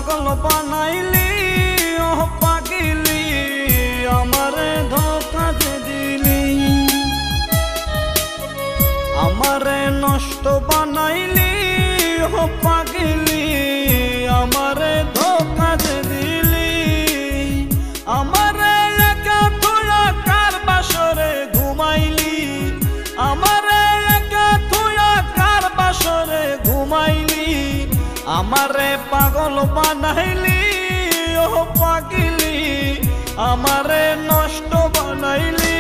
পাগল বানাইলি ও পাগিলি আমারে ধোঁকা দিলি আমারে নষ্ট বানাইলি ও পাগিলি আমারে ধোঁকা দিলি আমারে একা থুয়া কার বাসরে ঘুমাইলি আমারে একা থুয়া কার বাসরে ঘুমাইলি আমারে পাগল বানাইলি ও পাগিলি আমারে নষ্ট বানাইলি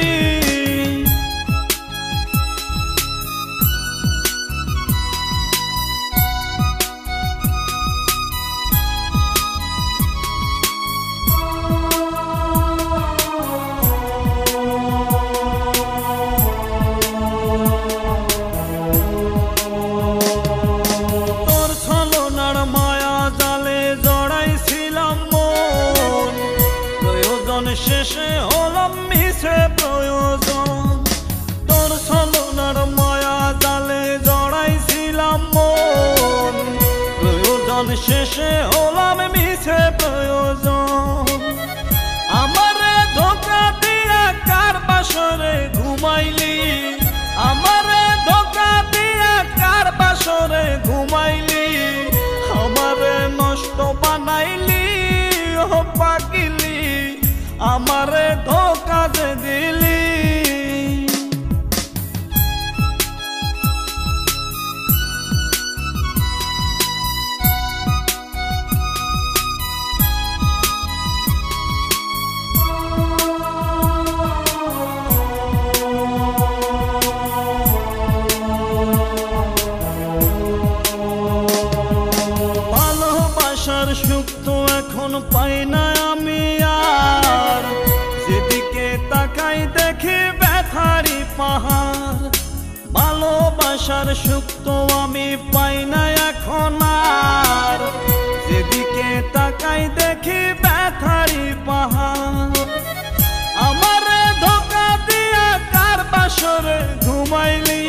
শেষে হলাম মিছে প্রয়োজন তোর ছলনার মায়া জালে জড়াইছিলাম মন প্রয়োজন শেষে হলাম মিছে প্রয়োজন আমারে ধোঁকা দিয়া কার বাসরে ঘুমাইলি আমারে ধোঁকা দিয়া কার বাসরে ঘুমাইলি আমারে নষ্ট বানাইলি ও পাগিলি আমারে ধোঁকা দিলি ভালোবাসার সুখ তো এখন পাই না আমি আর যেদিকে তাকাই দেখি ব্যথারি পাহাড় ভালোবাসার সুখ তো আমি পাই না এখন আর যেদিকে তাকাই দেখি ব্যথারি পাহাড় আমারে ধোঁকা দিয়া কার বাসরে ঘুমাইলি